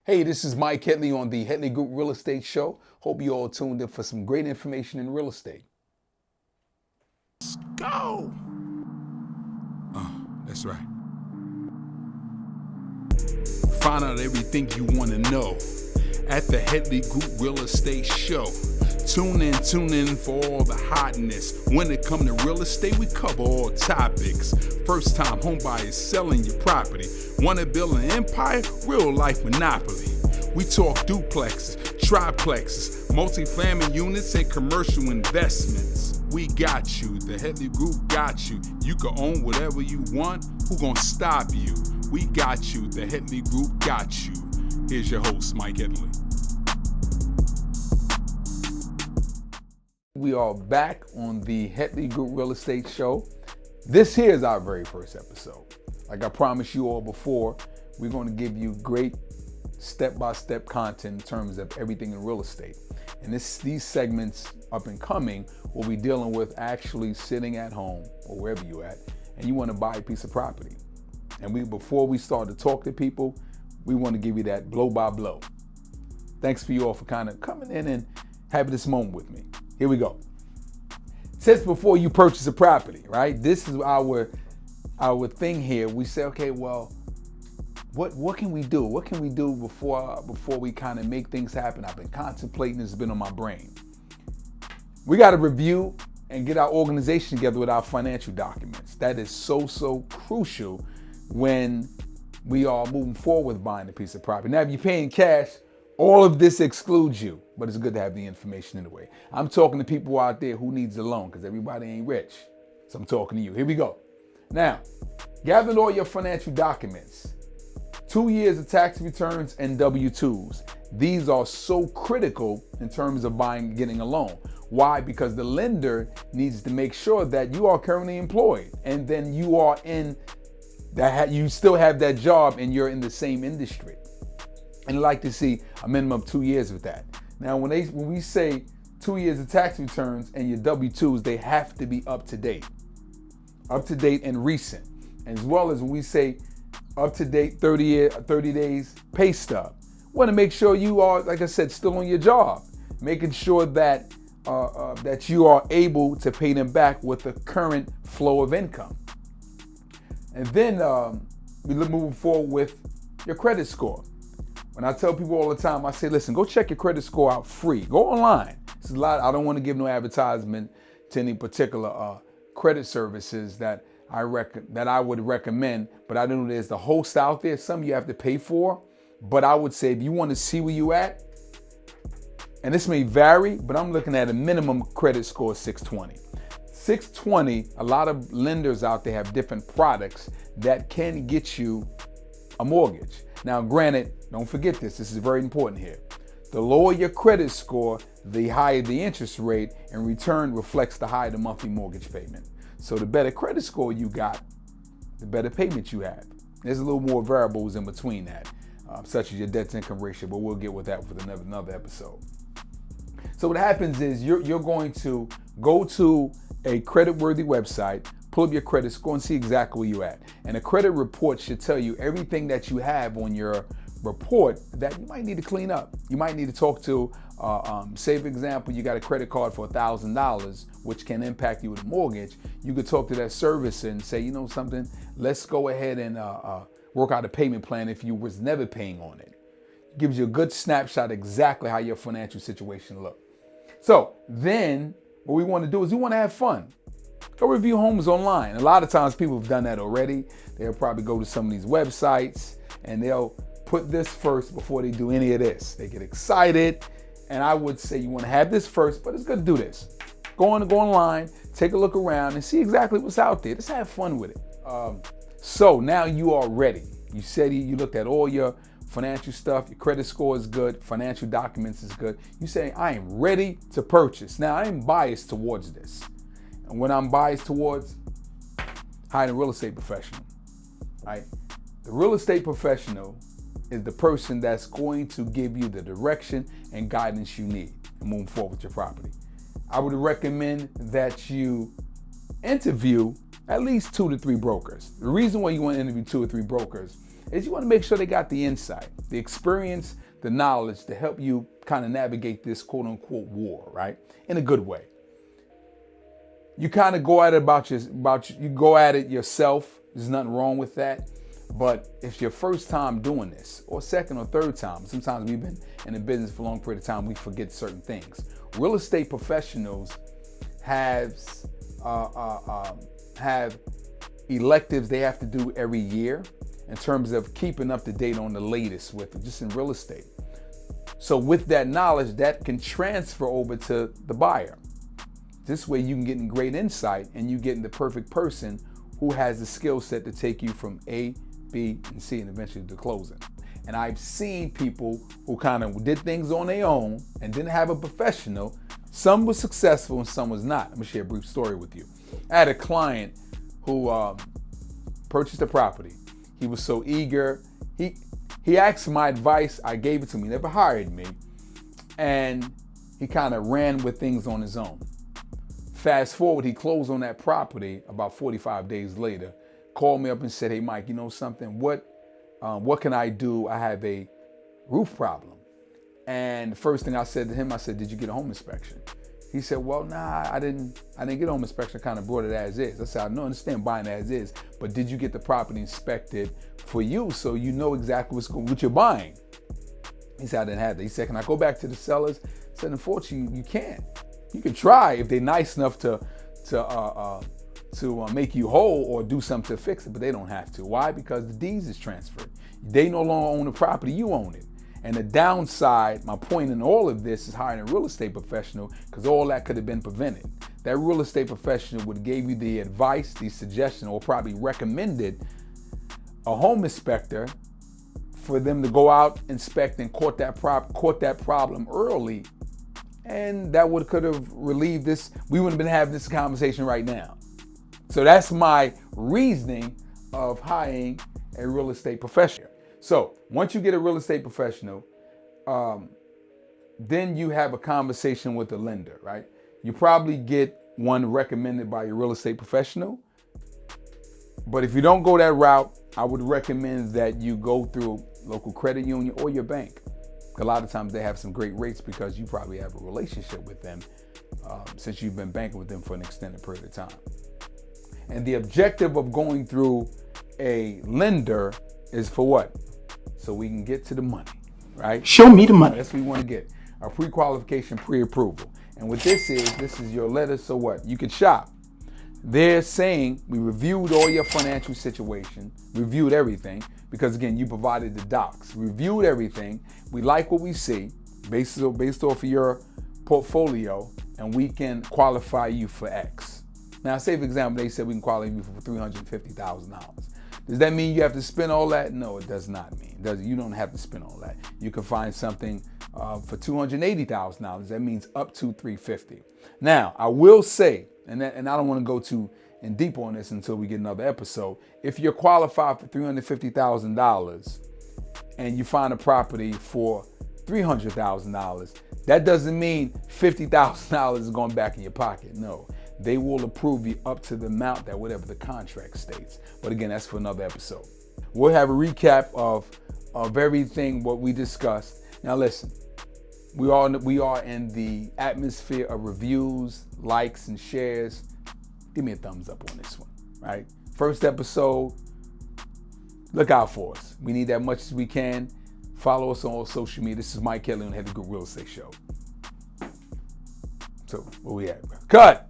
Hey, this is Mike Headley on the Headley Group Real Estate Show. Hope you all tuned in for some great information in real estate. Let's go. That's right. Find out everything you want to know at the Headley Group Real Estate Show. Tune in for all the hotness. When it comes to real estate, we cover all topics. First time home buyers selling your property. Want to build an empire? Real life monopoly. We talk duplexes, triplexes, multifamily units, and commercial investments. We got you. The Headley Group got you. You can own whatever you want. Who gonna stop you? We got you. The Headley Group got you. Here's your host, Mike Headley. We are back on the Headley Group Real Estate Show. This here is our very first episode. Like I promised you all before, we're going to give you great step-by-step content in terms of everything in real estate. And these segments up and coming will be dealing with actually sitting at home or wherever you're at, and you want to buy a piece of property. And before we start to talk to people, we want to give you that blow by blow. Thanks for you all for kind of coming in and having this moment with me. Here we go. Since before you purchase a property, right? This is our thing here. We say, okay, well, what can we do? What can we do before we kind of make things happen? I've been contemplating. This has been on my brain. We got to review and get our organization together with our financial documents. That is so crucial when we are moving forward with buying a piece of property. Now, if you're paying cash, all of this excludes you, but it's good to have the information anyway. I'm talking to people out there who needs a loan because everybody ain't rich. So I'm talking to you. Here we go. Now, gather all your financial documents. 2 years of tax returns and W-2s. These are so critical in terms of getting a loan. Why? Because the lender needs to make sure that you are currently employed and then you are you still have that job and you're in the same industry. And I'd like to see a minimum of 2 years of that. Now, when we say 2 years of tax returns and your W-2s, they have to be up to date and recent. As well as when we say up to date 30 days pay stub. Want to make sure you are, like I said, still on your job, making sure that that you are able to pay them back with the current flow of income. And then we're moving forward with your credit score. When I tell people all the time, I say, listen, go check your credit score out free. Go online. This is a lot. I don't want to give no advertisement to any particular credit services that I would recommend, but I know there's the host out there. Some you have to pay for, but I would say if you want to see where you at, and this may vary, but I'm looking at a minimum credit score of 620. 620, a lot of lenders out there have different products that can get you a mortgage. Now, granted, don't forget this is very important here. The lower your credit score, the higher the interest rate, and return reflects the higher the monthly mortgage payment. So the better credit score you got, the better payment you have. There's a little more variables in between that, such as your debt to income ratio, but we'll get with that with another episode. So what happens is you're going to go to a credit-worthy website, pull up your credit score and see exactly where you're at. And a credit report should tell you everything that you have on your report that you might need to clean up. You might need to talk to, say for example, you got a credit card for $1,000, which can impact you with a mortgage. You could talk to that service and say, you know something, let's go ahead and work out a payment plan if you was never paying on it. It gives you a good snapshot exactly how your financial situation look. So then what we want to do is we want to have fun. Go review homes online. A lot of times people have done that already. They'll probably go to some of these websites and they'll put this first before they do any of this. They get excited. And I would say you want to have this first, but it's good to do this. Go online, take a look around and see exactly what's out there. Just have fun with it. So now you are ready. You said you looked at all your financial stuff, your credit score is good, financial documents is good. You say, I am ready to purchase. Now I am biased towards this. And when I'm biased towards hiring a real estate professional, right? The real estate professional is the person that's going to give you the direction and guidance you need and moving forward with your property. I would recommend that you interview at least 2 to 3 brokers. The reason why you want to interview 2 or 3 brokers is you want to make sure they got the insight, the experience, the knowledge to help you kind of navigate this quote unquote war, right? In a good way. You kind of go at it you go at it yourself. There's nothing wrong with that. But if your first time doing this, or second or third time, sometimes we've been in the business for a long period of time, we forget certain things. Real estate professionals have electives they have to do every year in terms of keeping up to date on the latest with just in real estate. So with that knowledge, that can transfer over to the buyer. This way you can get in great insight and you get in the perfect person who has the skill set to take you from A, B, and C, and eventually to closing. And I've seen people who kind of did things on their own and didn't have a professional. Some was successful and some was not. I'm gonna share a brief story with you. I had a client who purchased a property. He was so eager. He asked for my advice. I gave it to him. He never hired me. And he kind of ran with things on his own. Fast forward, he closed on that property about 45 days later, called me up and said, hey, Mike, you know something? What can I do? I have a roof problem. And the first thing I said to him, I said, did you get a home inspection? He said, well, nah, I didn't get a home inspection. I kind of brought it as is. I said, I don't understand buying it as is, but did you get the property inspected for you so you know exactly what you're buying? He said, I didn't have that. He said, can I go back to the sellers? I said, unfortunately, you can't. You can try if they're nice enough to make you whole or do something to fix it, but they don't have to. Why? Because the deeds is transferred. They no longer own the property, you own it. And the downside, my point in all of this is hiring a real estate professional, because all that could have been prevented. That real estate professional would have gave you the advice, the suggestion, or probably recommended a home inspector for them to go out, inspect, and caught that problem early. And that could have relieved this. We wouldn't have been having this conversation right now. So that's my reasoning of hiring a real estate professional. So once you get a real estate professional, then you have a conversation with the lender, right? You probably get one recommended by your real estate professional. But if you don't go that route, I would recommend that you go through local credit union or your bank. A lot of times they have some great rates because you probably have a relationship with them since you've been banking with them for an extended period of time. And the objective of going through a lender is for what? So we can get to the money, right? Show me the money. That's what we want to get. A pre-qualification, pre-approval. And what this is your letter, so what? You can shop. They're saying we reviewed all your financial situation, reviewed everything, because again, you provided the docs, reviewed everything. We like what we see based off of your portfolio, and we can qualify you for X. Now, say for example, they said we can qualify you for $350,000. Does that mean you have to spend all that? No, it does not mean. You don't have to spend all that. You can find something for $280,000. That means up to $350,000. Now, I will say, and I don't want to go too in deep on this until we get another episode. If you're qualified for $350,000 and you find a property for $300,000, that doesn't mean $50,000 is going back in your pocket. No, they will approve you up to the amount that whatever the contract states. But again, that's for another episode. We'll have a recap of everything what we discussed. Now listen, we are in the atmosphere of reviews, likes, and shares. Give me a thumbs up on this one, right? First episode, look out for us. We need that much as we can. Follow us on all social media. This is Mike Headley on the Headley Group Real Estate Show. So, where we at? Cut!